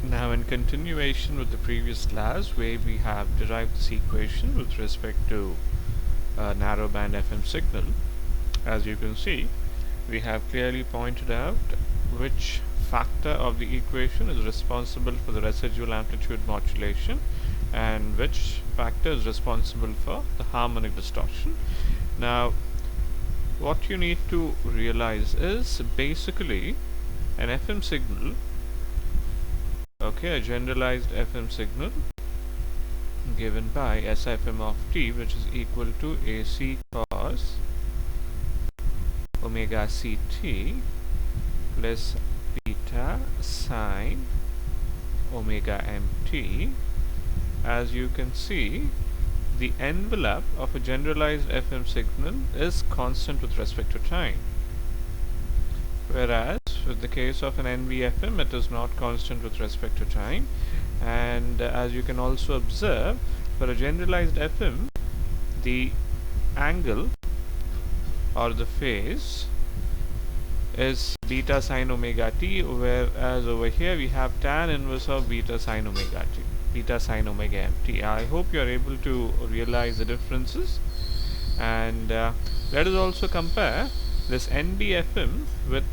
Now, in continuation with the previous class where we have derived this equation with respect to a narrowband FM signal, as you can see, we have clearly pointed out which factor of the equation is responsible for the residual amplitude modulation and which factor is responsible for the harmonic distortion. Now, what you need to realize is basically an FM signal, a generalized FM signal given by SFM of t, which is equal to AC cos omega ct plus beta sine omega mt. As you can see, the envelope of a generalized FM signal is constant with respect to time, whereas with the case of an NBFM it is not constant with respect to time. And as you can also observe, for a generalized FM, the angle or the phase is beta sine omega t, whereas over here we have tan inverse of beta sine omega t, beta sine omega mt. I hope you are able to realize the differences, and let us also compare this NBFM with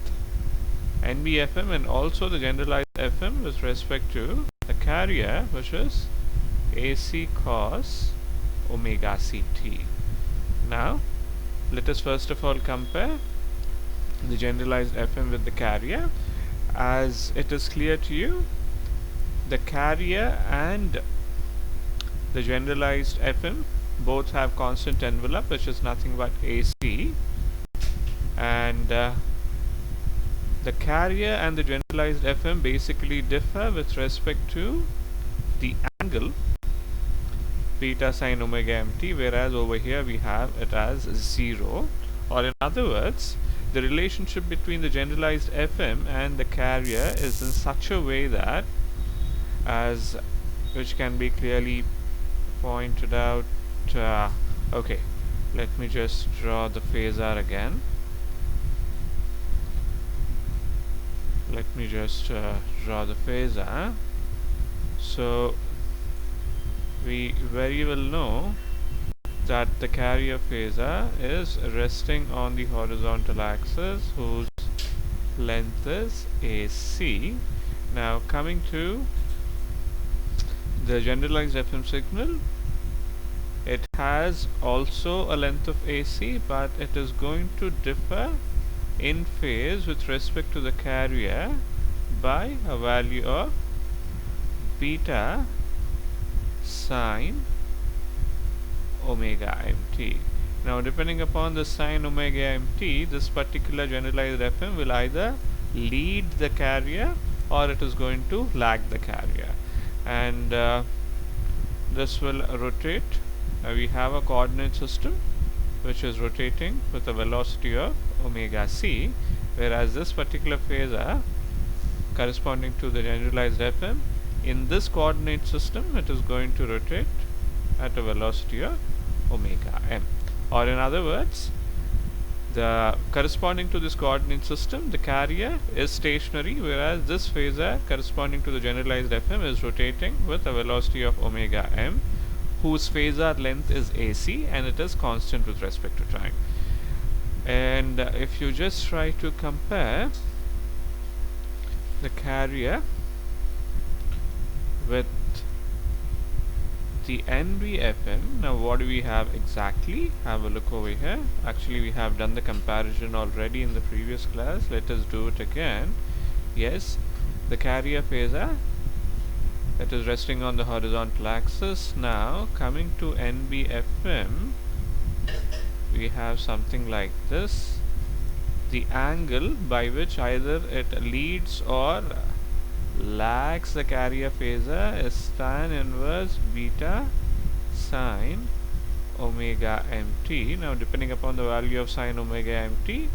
NBFM and also the generalized FM with respect to the carrier, which is AC cos omega ct. Now, let us first of all compare the generalized FM with the carrier. As it is clear to you, the carrier and the generalized FM both have constant envelope, which is nothing but AC, and the carrier and the generalized FM basically differ with respect to the angle beta sine omega mt, whereas over here we have it as 0, or in other words, the relationship between the generalized FM and the carrier is in such a way that, as which can be clearly pointed out. Okay, let me just draw the phasor again. Let me just draw the phasor. So we very well know that the carrier phasor is resting on the horizontal axis whose length is AC. Now, coming to the generalized FM signal, it has also a length of AC, but it is going to differ in phase with respect to the carrier by a value of beta sine omega mt. Now, depending upon the sine omega mt, this particular generalized FM will either lead the carrier or it is going to lag the carrier, and this will rotate. We have a coordinate system which is rotating with a velocity of omega c, whereas this particular phasor corresponding to the generalized FM, in this coordinate system it is going to rotate at a velocity of omega m, or in other words, the corresponding to this coordinate system, the carrier is stationary, whereas this phasor corresponding to the generalized FM is rotating with a velocity of omega m, whose phasor length is AC and it is constant with respect to time. And if you just try to compare the carrier with the NBFM, now what do we have exactly? Have a look over here. Actually, we have done the comparison already in the previous class. Let us do it again. Yes, the carrier phasor, it is resting on the horizontal axis. Now, coming to NBFM, we have something like this. The angle by which either it leads or lags the carrier phasor is tan inverse beta sine omega mt. Now, depending upon the value of sine omega mt,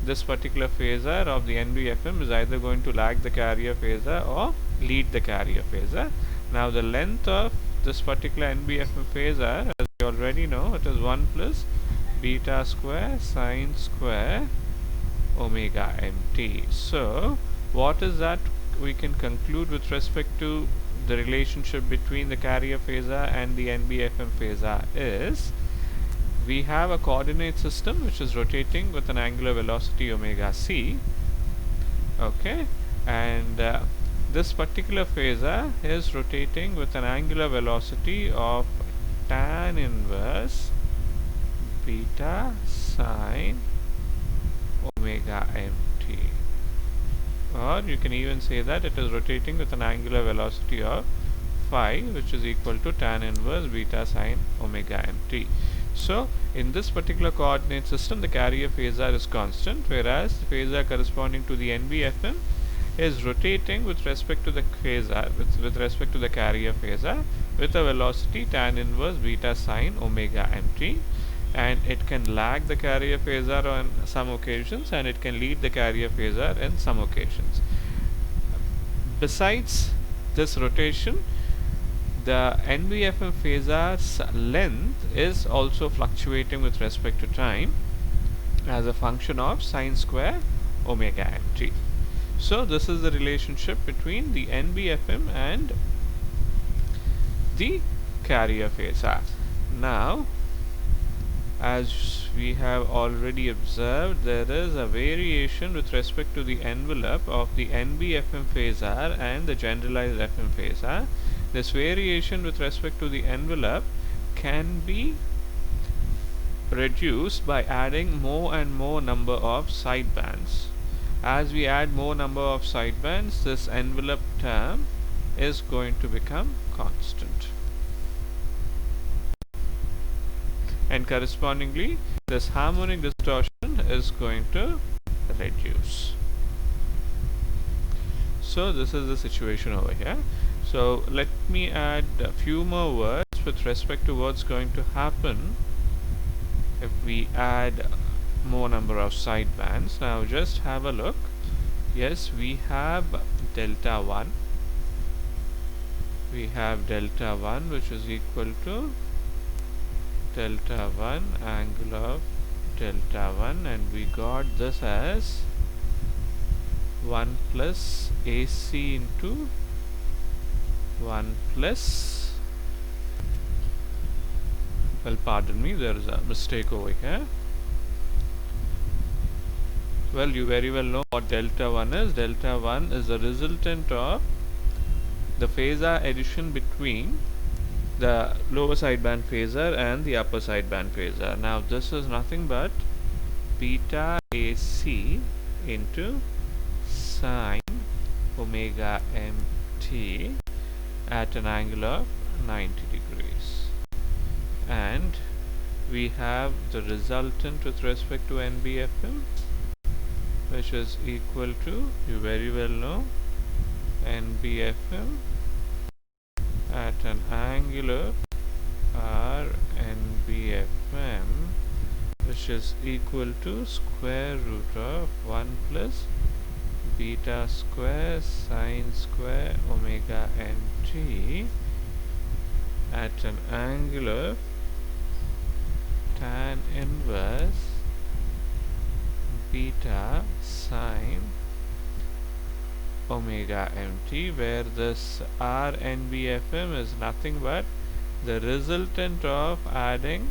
this particular phasor of the NBFM is either going to lag the carrier phasor or lead the carrier phasor. Now, the length of this particular NBFM phasor, as you already know, it is 1 plus beta square sine square omega mt. So, what is that we can conclude with respect to the relationship between the carrier phasor and the NBFM phasor is, we have a coordinate system which is rotating with an angular velocity omega c, okay, and this particular phasor is rotating with an angular velocity of tan inverse beta sine omega mt, or you can even say that it is rotating with an angular velocity of phi, which is equal to tan inverse beta sine omega mt. So in this particular coordinate system, the carrier phasor is constant, whereas the phasor corresponding to the NBFM is rotating with respect to the phasor, with respect to the carrier phasor, with a velocity tan inverse beta sine omega mt, and it can lag the carrier phasor on some occasions and it can lead the carrier phasor in some occasions. Besides this rotation, the NBFM phasor's length is also fluctuating with respect to time as a function of sine square omega mt. So this is the relationship between the NBFM and the carrier phasor. Now, as we have already observed, there is a variation with respect to the envelope of the NBFM phasor and the generalized FM phasor. This variation with respect to the envelope can be reduced by adding more and more number of sidebands. As we add more number of sidebands, this envelope term is going to become constant, and correspondingly this harmonic distortion is going to reduce. So this is the situation over here. So let me add a few more words with respect to what's going to happen if we add more number of sidebands. Now just have a look. Yes, we have delta 1. We have delta 1, which is equal to delta 1 angle of delta 1, and we got this as 1 plus AC into 1 plus, well, pardon me, there is a mistake over here. Well, you very well know what delta 1 is. Delta 1 is the resultant of the phasor addition between the lower sideband phasor and the upper sideband phasor. Now this is nothing but beta AC into sine omega mt at an angle of 90 degrees, and we have the resultant with respect to NBFM, which is equal to, you very well know, NBFM at an angular RNBFM, which is equal to square root of 1 plus beta square sine square omega nt at an angular tan inverse beta sine omega mt, where this RNBFM is nothing but the resultant of adding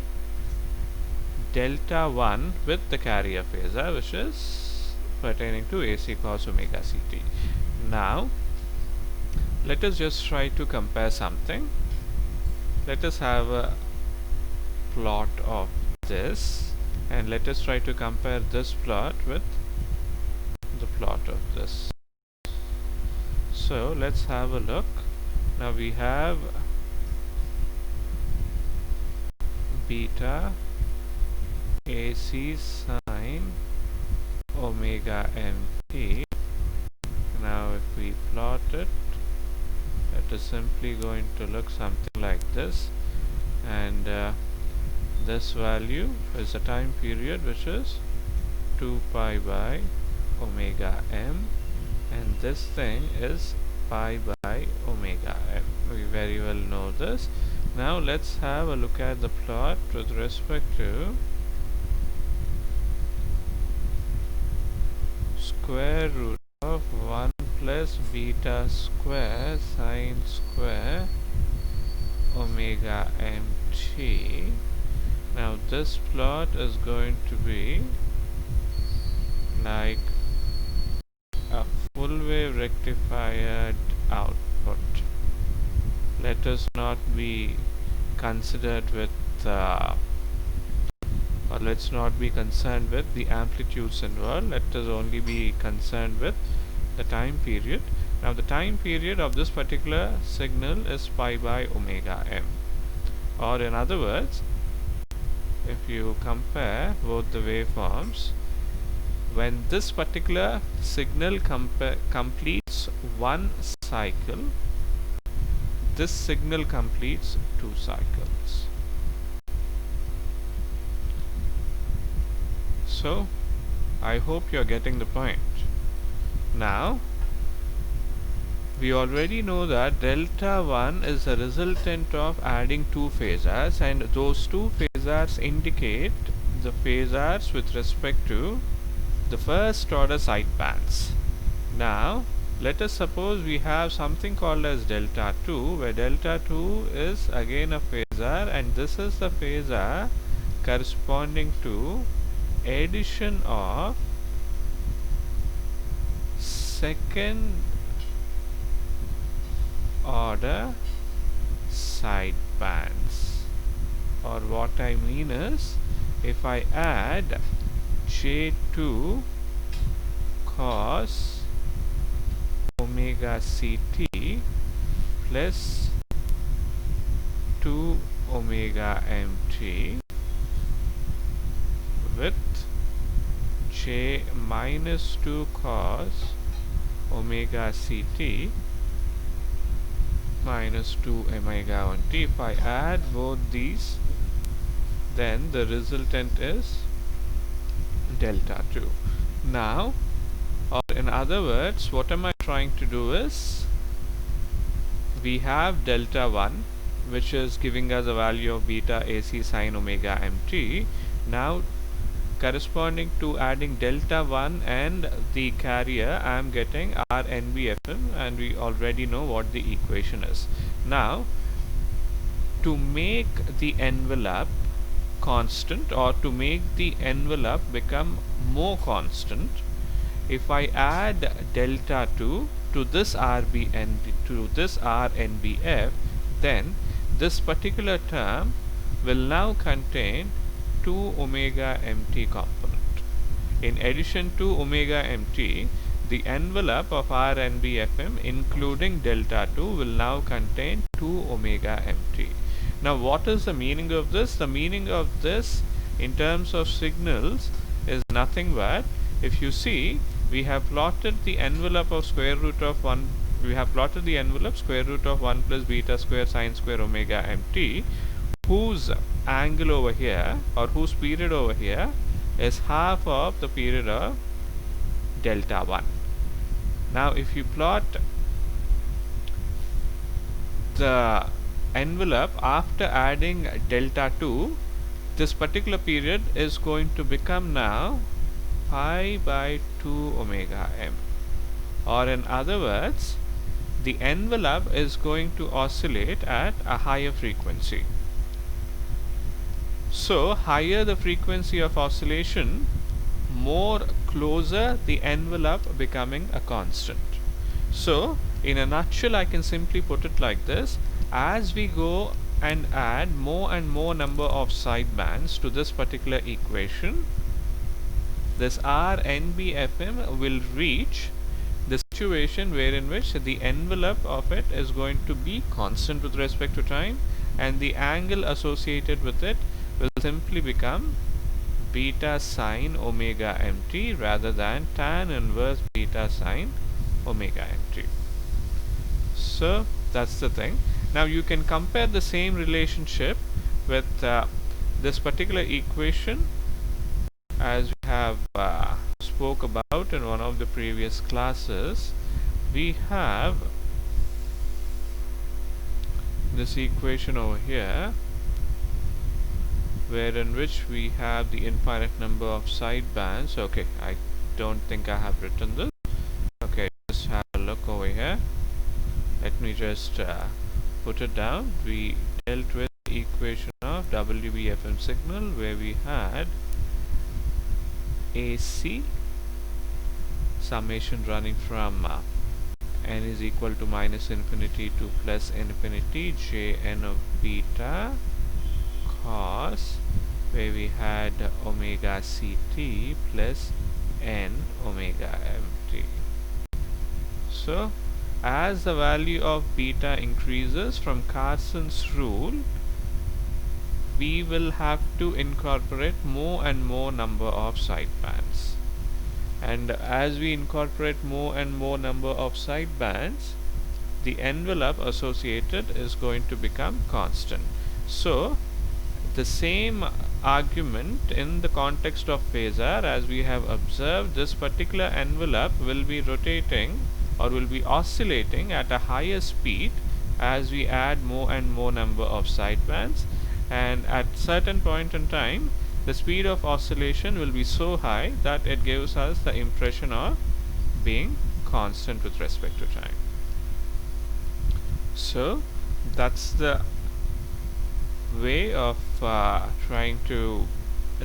delta 1 with the carrier phasor, which is pertaining to AC cos omega ct. Now let us just try to compare something. Let us have a plot of this, and let us try to compare this plot with the plot of this. So let's have a look. Now we have beta AC sine omega mt. Now if we plot it, it is simply going to look something like this, and this value is the time period, which is 2 pi by omega m, and this thing is pi by omega m. We very well know this. Now let's have a look at the plot with respect to square root of 1 plus beta square sine square omega mt. Now this plot is going to be like a full wave rectified output. Let us not be considered with or let's not be concerned with the amplitudes involved. Let us only be concerned with the time period. Now the time period of this particular signal is pi by omega m, or in other words, if you compare both the waveforms, when this particular signal completes one cycle, this signal completes 2 cycles. So I hope you are getting the point. Now we already know that delta 1 is a resultant of adding 2 phasors, and those 2 phasors indicate the phasors with respect to the first order sidebands. Now let us suppose we have something called as delta 2, where delta 2 is again a phasor, and this is the phasor corresponding to addition of second order sidebands. Or what I mean is, if I add J2 cos omega ct plus 2 omega mt with J minus 2 cos omega ct minus 2 omega 1t, if I add both these, then the resultant is delta 2. Now, or in other words, what am I trying to do is, we have delta 1 which is giving us a value of beta AC sine omega mt. Now corresponding to adding delta 1 and the carrier, I am getting our NBFM, and we already know what the equation is. Now to make the envelope constant, or to make the envelope become more constant, if I add delta 2 to this RNBF, then this particular term will now contain 2 omega mt component. In addition to omega mt, the envelope of RNBFM including delta 2 will now contain 2 omega mt. Now what is the meaning of this? The meaning of this in terms of signals is nothing but, if you see, we have plotted the envelope of square root of 1, we have plotted the envelope square root of 1 plus beta square sine square omega mt, whose angle over here, or whose period over here, is half of the period of delta 1. Now if you plot the envelope after adding delta 2, this particular period is going to become now pi by 2 omega m, or in other words, the envelope is going to oscillate at a higher frequency. So higher the frequency of oscillation, more closer the envelope becoming a constant. So in a nutshell, I can simply put it like this: as we go and add more and more number of sidebands to this particular equation, this RNBFM will reach the situation wherein which the envelope of it is going to be constant with respect to time, and the angle associated with it will simply become beta sine omega mt rather than tan inverse beta sine omega mt. So that's the thing. Now you can compare the same relationship with this particular equation as we have spoke about in one of the previous classes. We have this equation over here, wherein which we have the infinite number of sidebands. Okay, I don't think I have written this. Okay, let me just put it down. We dealt with the equation of WBFM signal where we had AC summation running from n is equal to minus infinity to plus infinity Jn of beta cos, where we had omega ct plus n omega mt. So as the value of beta increases from Carson's rule, we will have to incorporate more and more number of sidebands, and as we incorporate more and more number of sidebands, the envelope associated is going to become constant. So the same argument in the context of phasor, as we have observed, this particular envelope will be rotating or will be oscillating at a higher speed as we add more and more number of sidebands, and at certain point in time the speed of oscillation will be so high that it gives us the impression of being constant with respect to time. So that's the way of trying to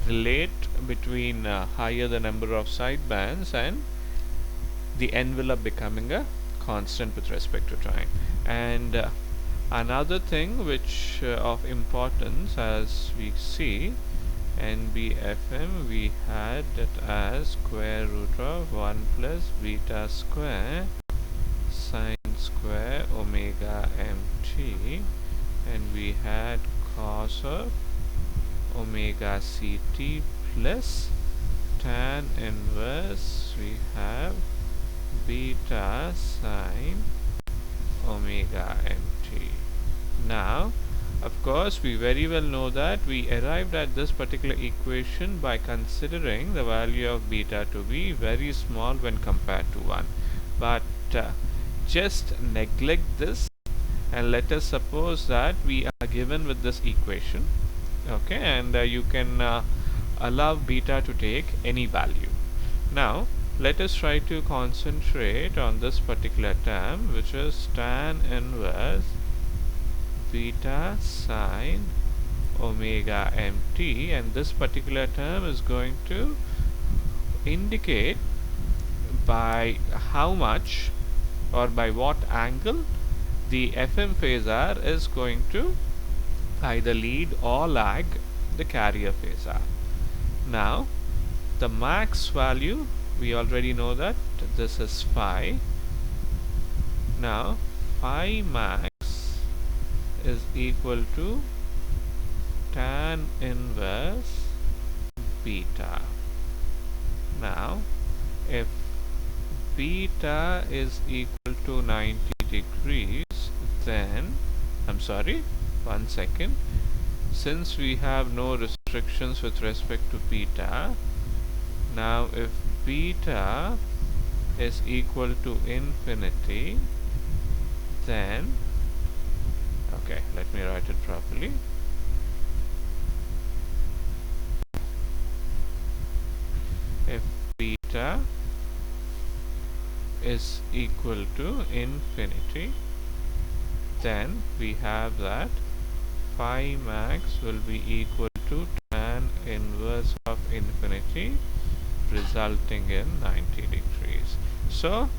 relate between higher the number of sidebands and the envelope becoming a constant with respect to time. And another thing which of importance, as we see NBFM, we had it as square root of 1 plus beta square sine square omega mt, and we had cos of omega ct plus tan inverse, we have beta sine omega mt. Now of course we very well know that we arrived at this particular equation by considering the value of beta to be very small when compared to 1, but just neglect this and let us suppose that we are given with this equation, okay, and you can allow beta to take any value. Now let us try to concentrate on this particular term, which is tan inverse beta sine omega mt, and this particular term is going to indicate by how much or by what angle the FM phasor is going to either lead or lag the carrier phasor. Now the max value, we already know that this is phi. Now phi max is equal to tan inverse beta. Now if beta is equal to 90 degrees, then I'm sorry, one second, since we have no restrictions with respect to beta, now if beta is equal to infinity, then okay, let me write it properly. If beta is equal to infinity, then we have that phi max will be equal to tan inverse of infinity, resulting in 90 degrees. So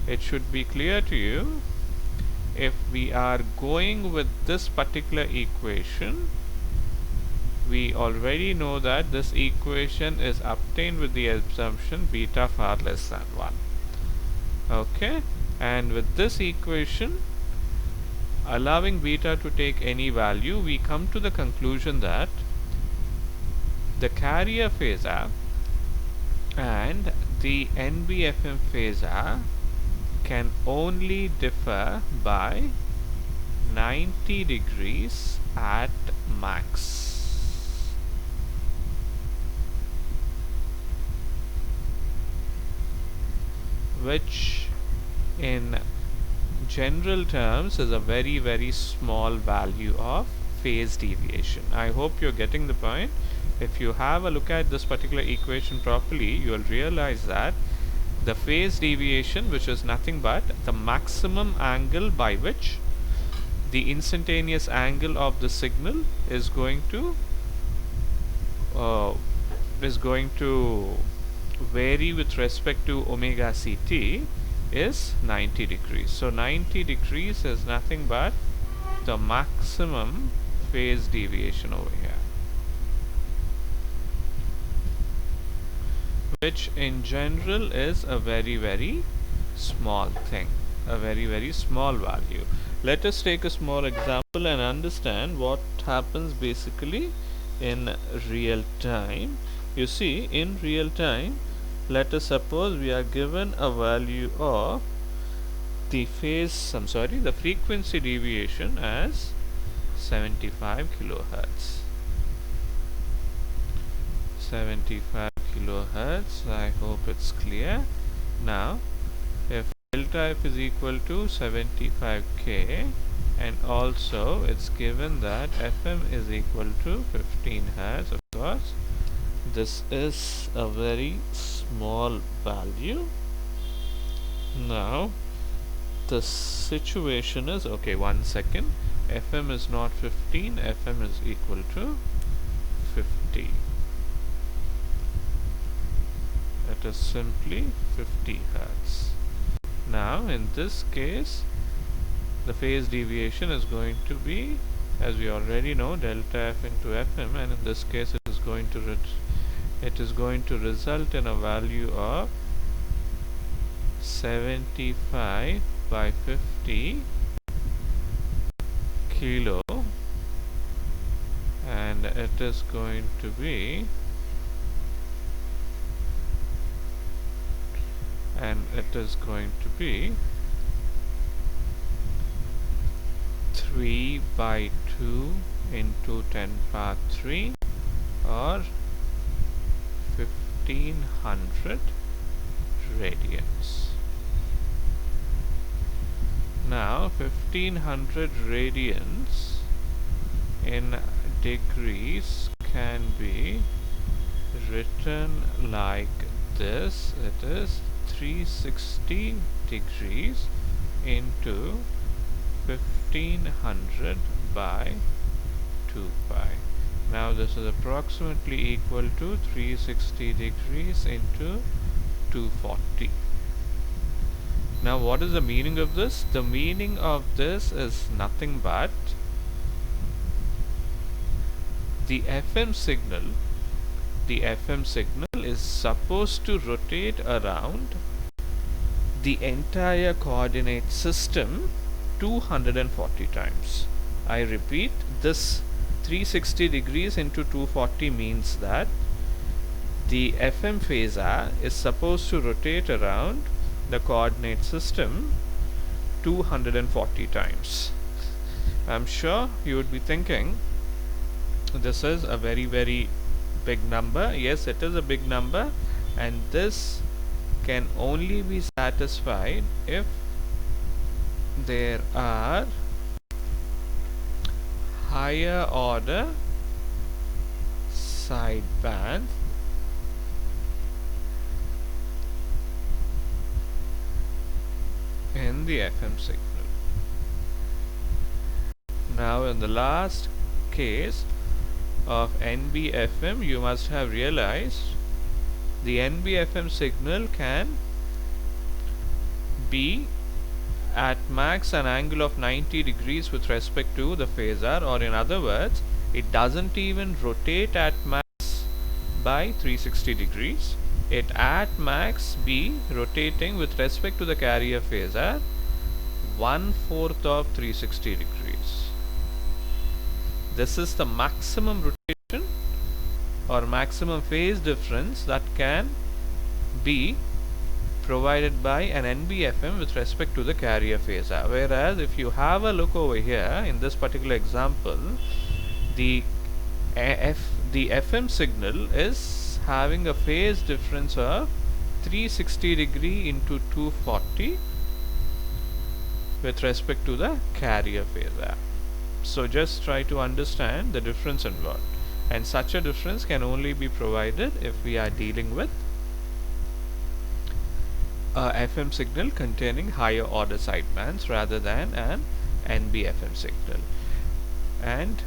it should be clear to you, if we are going with this particular equation, we already know that this equation is obtained with the assumption beta far less than 1. Okay, and with this equation, allowing beta to take any value, we come to the conclusion that the carrier phasor and the NBFM phasor can only differ by 90 degrees at max. Which in general terms is a very, very small value of phase deviation. I hope you're getting the point. If you have a look at this particular equation properly, you will realize that the phase deviation, which is nothing but the maximum angle by which the instantaneous angle of the signal is going to uh, vary with respect to omega ct, is 90 degrees. So 90 degrees is nothing but the maximum phase deviation over here, which in general is a very small thing, a very small value. Let us take a small example and understand what happens basically in real time. You see, in real time, let us suppose we are given a value of the frequency deviation as 75 kilohertz. 75 kilohertz. I hope it's clear. Now, if delta f is equal to 75k, and also it's given that fm is equal to 15 hertz, of course, this is a very small value. Now, the situation is, okay, 1 second, fm is not 15, fm is equal to 50. It is simply 50 hertz. Now, in this case, the phase deviation is going to be, as we already know, delta f into fm, and in this case it is going to result in a value of 75 by 50 kilo, and it is going to be 3 by 2 into 10 power 3, or 1500 radians. Now 1500 radians in degrees can be written like this. It is 360 degrees into 1500 by 2 pi. Now this is approximately equal to 360 degrees into 240. Now what is the meaning of this? The meaning of this is nothing but the FM signal is supposed to rotate around the entire coordinate system 240 times. I repeat, this 360 degrees into 240 means that the FM phasor is supposed to rotate around the coordinate system 240 times. I'm sure you would be thinking, this is a very big number. Yes, it is a big number, and this can only be satisfied if there are higher order sidebands in the FM signal. Now, in the last case of NBFM, you must have realized the NBFM signal can be at max an angle of 90 degrees with respect to the phasor, or in other words, it doesn't even rotate at max by 360 degrees. It at max be rotating with respect to the carrier phasor 1/4 of 360 degrees. This is the maximum rotation or maximum phase difference that can be provided by an NBFM with respect to the carrier phasor. Whereas if you have a look over here in this particular example, the FM signal is having a phase difference of 360 degree into 240 with respect to the carrier phasor. So just try to understand the difference involved, and such a difference can only be provided if we are dealing with FM signal containing higher order sidebands rather than an NB FM signal. And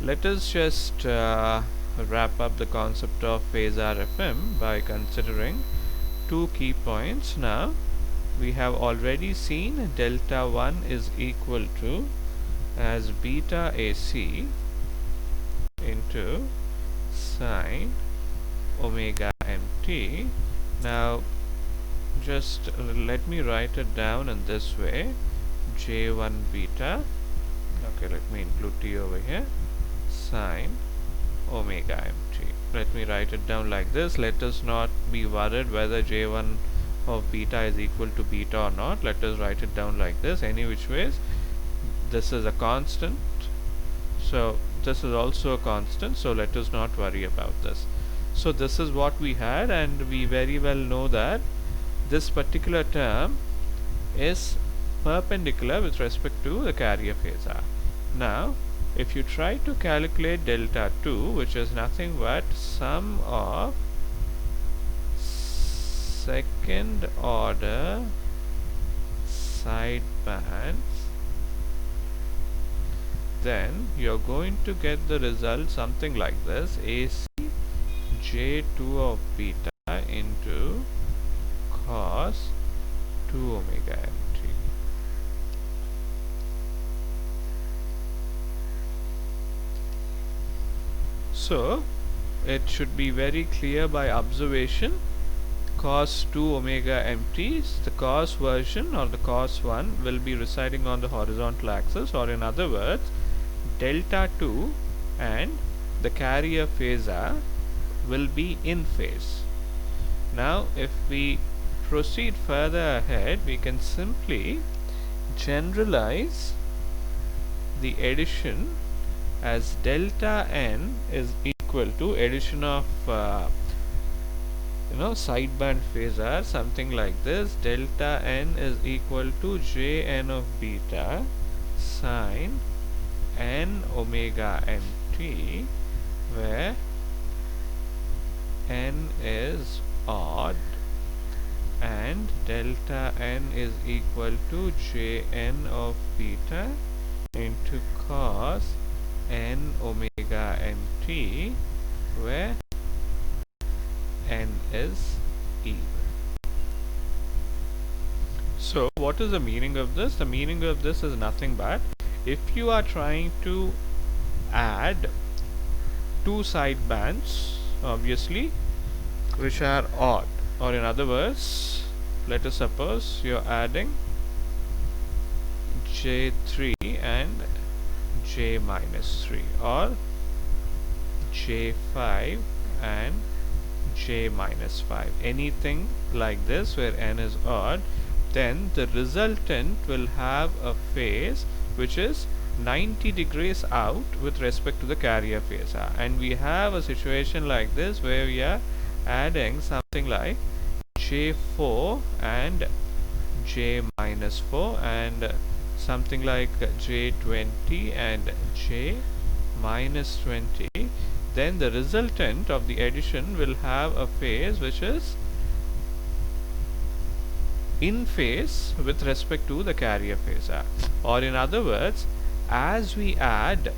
let us just wrap up the concept of Phasor FM by considering two key points. Now we have already seen delta 1 is equal to as beta AC into sine omega mt. Now just let me write it down in this way: J1 beta, okay, let me include T over here, sine omega mt. Let me write it down like this. Let us not be worried whether J1 of beta is equal to beta or not. Let us write it down like this. Any which ways, this is a constant, so this is also a constant, so let us not worry about this. So this is what we had, and we very well know that this particular term is perpendicular with respect to the carrier phasor. Now if you try to calculate delta 2, which is nothing but sum of second order sidebands, then you're going to get the result something like this: AC J2 of beta into cos 2 omega mt. So it should be very clear by observation. Cos 2 omega mt, the cos version or the cos 1 will be residing on the horizontal axis, or in other words, delta 2 and the carrier phasor will be in phase. Now if we proceed further ahead, we can simply generalize the addition as delta n is equal to addition of sideband phasor, something like this: delta n is equal to Jn of beta sine n omega mt, where n is odd and delta n is equal to Jn of beta into cos n omega mt, where n is even. So what is the meaning of this? The meaning of this is nothing but, if you are trying to add two sidebands, obviously, which are odd, or in other words, let us suppose you're adding J3 and J minus 3, or J5 and J minus 5, anything like this where n is odd, then the resultant will have a phase which is 90 degrees out with respect to the carrier phasor. And we have a situation like this where we are adding something like J4 and J minus 4 and something like J20 and J minus 20, then the resultant of the addition will have a phase which is in phase with respect to the carrier phasor. Or in other words, as we add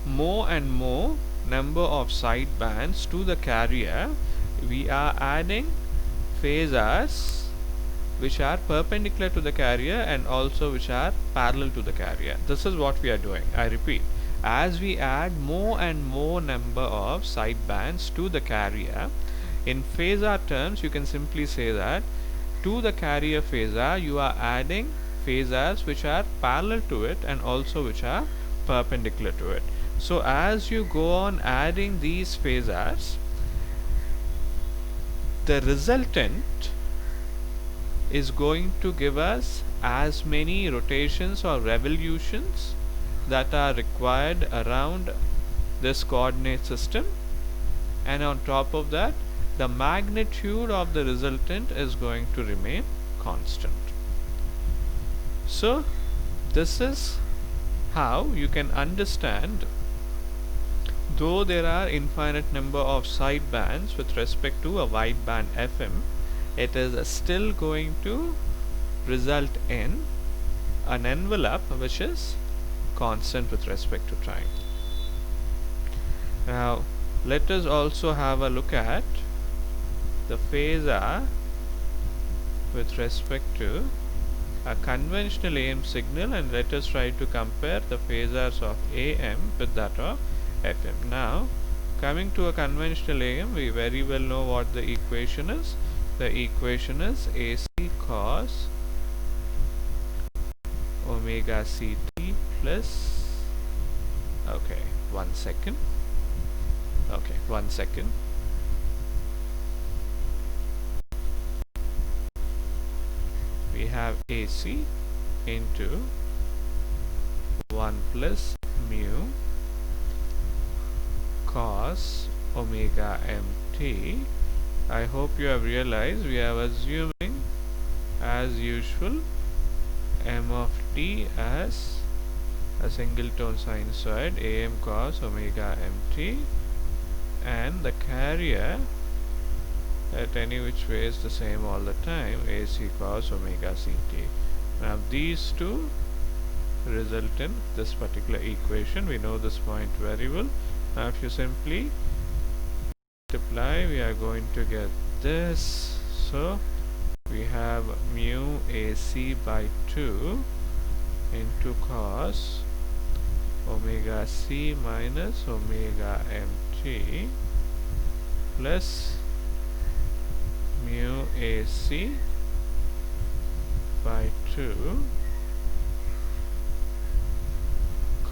more and more number of sidebands to the carrier, we are adding phasors which are perpendicular to the carrier and also which are parallel to the carrier. This is what we are doing. I repeat, as we add more and more number of sidebands to the carrier, in phasor terms you can simply say that to the carrier phasor you are adding phasors which are parallel to it and also which are perpendicular to it. So as you go on adding these phasors, the resultant is going to give us as many rotations or revolutions that are required around this coordinate system, and on top of that the magnitude of the resultant is going to remain constant. So this is how you can understand, though there are infinite number of sidebands with respect to a wideband FM, it is still going to result in an envelope which is constant with respect to time. Now let us also have a look at the phasor with respect to a conventional AM signal, and let us try to compare the phasors of AM with that of FM. Now coming to a conventional AM, we very well know what the equation is. The equation is AC cos omega CT plus, okay, 1 second. Okay, 1 second. We have AC into 1 plus mu cos omega mt. I hope you have realized we are assuming as usual m of t as a single tone sinusoid am cos omega mt, and the carrier at any which way is the same all the time, AC cos omega ct. Now these two result in this particular equation. We know this point very well. Now if you simply multiply, we are going to get this. So we have mu AC by 2 into cos omega c minus omega mt plus mu AC by 2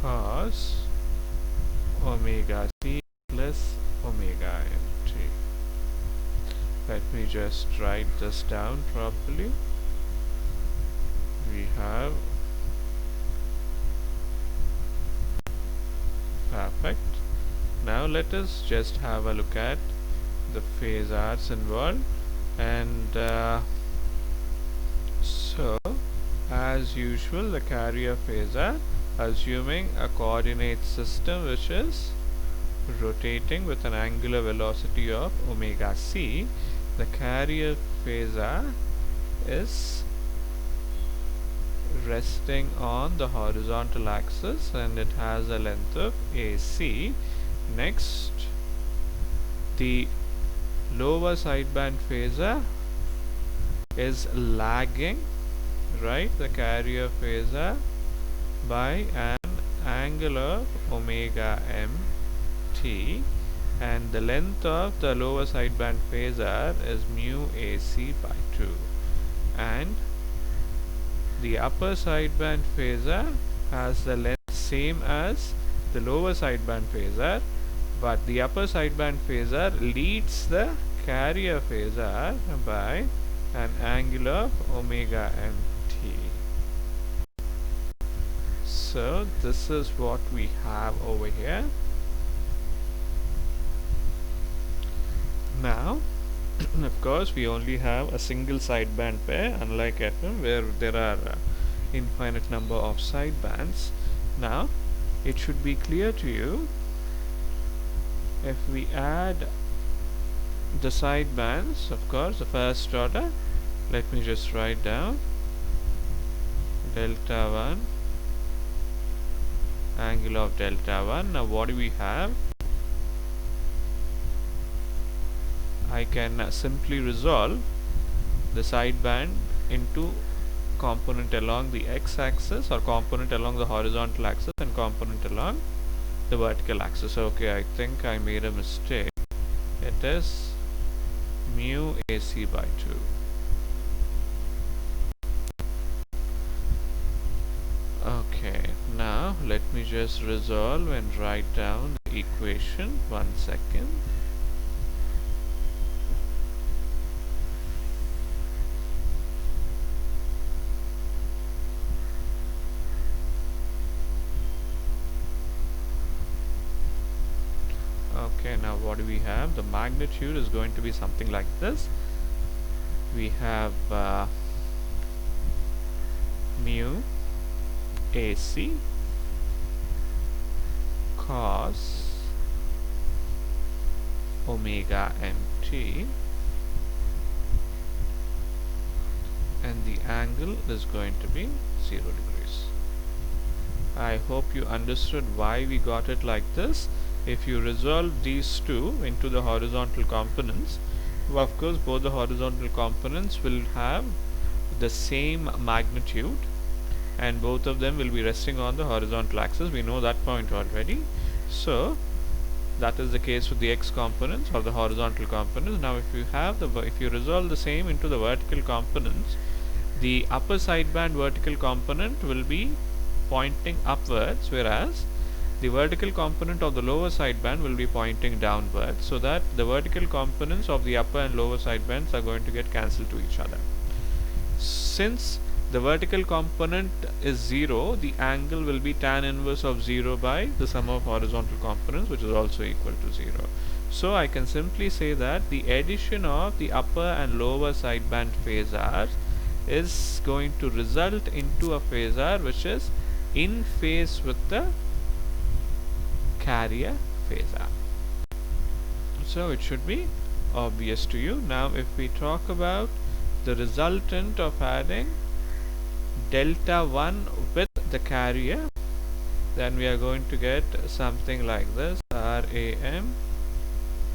cos omega c plus omega mt. Let me just write this down properly. We have perfect. Now let us just have a look at the phasors involved, and so as usual the carrier phasor, assuming a coordinate system which is rotating with an angular velocity of omega c, the carrier phasor is resting on the horizontal axis and it has a length of AC. Next, the lower sideband phasor is lagging, right, the carrier phasor by an angle of omega mt, and the length of the lower sideband phasor is mu AC by 2, and the upper sideband phasor has the length same as the lower sideband phasor, but the upper sideband phasor leads the carrier phasor by an angle of omega mt. So this is what we have over here. Now of course we only have a single sideband pair, unlike FM where there are infinite number of sidebands. Now it should be clear to you, if we add the sidebands, of course the first order, let me just write down delta 1 angle of delta 1. Now what do we have? I can simply resolve the sideband into component along the x-axis, or component along the horizontal axis, and component along the vertical axis. Okay, I think I made a mistake. It is mu AC by 2. Okay, now let me just resolve and write down the equation. 1 second. Okay, now what do we have? The magnitude is going to be something like this. We have mu AC cos omega mt and the angle is going to be 0 degrees. I hope you understood why we got it like this. If you resolve these two into the horizontal components, well, of course both the horizontal components will have the same magnitude and both of them will be resting on the horizontal axis. We know that point already. So that is the case with the x components or the horizontal components. Now if you resolve the same into the vertical components, the upper sideband vertical component will be pointing upwards, whereas the vertical component of the lower sideband will be pointing downwards, so that the vertical components of the upper and lower sidebands are going to get cancelled to each other. Since the vertical component is 0, the angle will be tan inverse of 0 by the sum of horizontal components, which is also equal to 0. So I can simply say that the addition of the upper and lower sideband phasors is going to result into a phasor which is in phase with the carrier phasor. So it should be obvious to you. Now if we talk about the resultant of adding delta 1 with the carrier, then we are going to get something like this: RAM,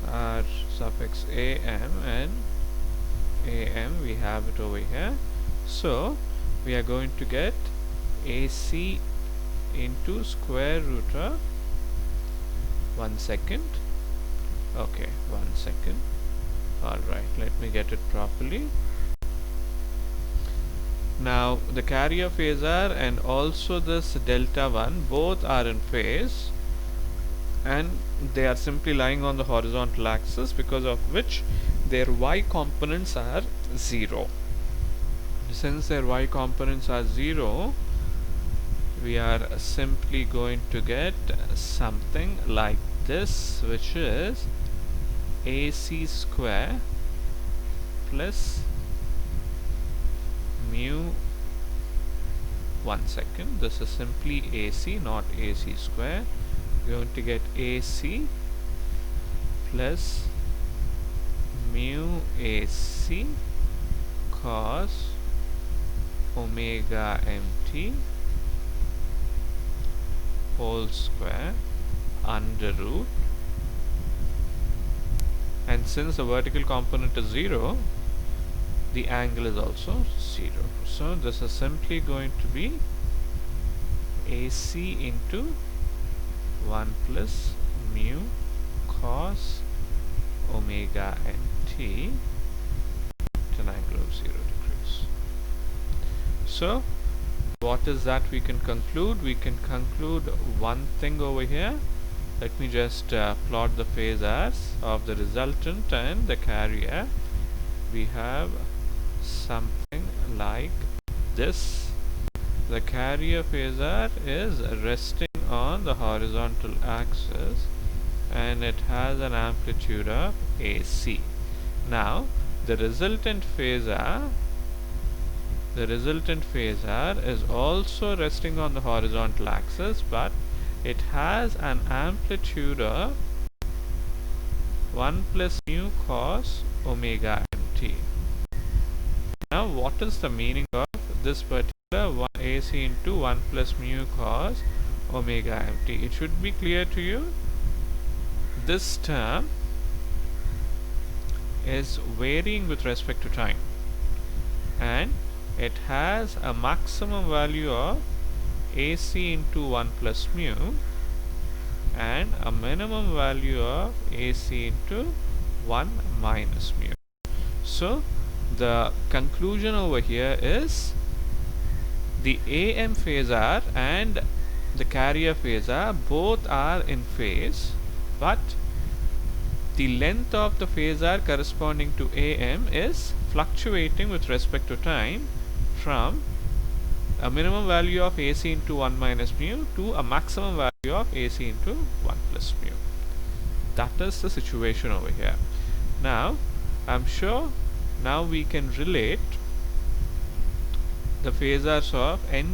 R suffix AM, and AM, we have it over here. So we are going to get AC into square root of 1 second. Okay, 1 second. Alright, let me get it properly. Now the carrier phasor and also this delta 1 both are in phase, and they are simply lying on the horizontal axis, because of which their y components are 0. Since their y components are 0, we are simply going to get something like this, which is AC square plus mu 1 second. This is simply AC, not AC square. We are going to get AC plus mu AC cos omega mt whole square under root, and since the vertical component is 0, the angle is also 0. So this is simply going to be AC into 1 plus mu cos omega mt at an angle of 0 degrees. So what is that we can conclude? We can conclude one thing over here. Let me just plot the phasors of the resultant and the carrier. We have something like this. The carrier phasor is resting on the horizontal axis and it has an amplitude of AC. Now the resultant phasor is also resting on the horizontal axis, but it has an amplitude of 1 plus mu cos omega mt. Now what is the meaning of this particular AC into 1 plus mu cos omega mt? It should be clear to you. This term is varying with respect to time, and it has a maximum value of AC into 1 plus mu and a minimum value of AC into 1 minus mu. So the conclusion over here is the AM phasor and the carrier phasor both are in phase, but the length of the phasor corresponding to AM is fluctuating with respect to time from a minimum value of AC into 1 minus mu to a maximum value of AC into 1 plus mu. That is the situation over here. Now I'm sure now we can relate the phasors of n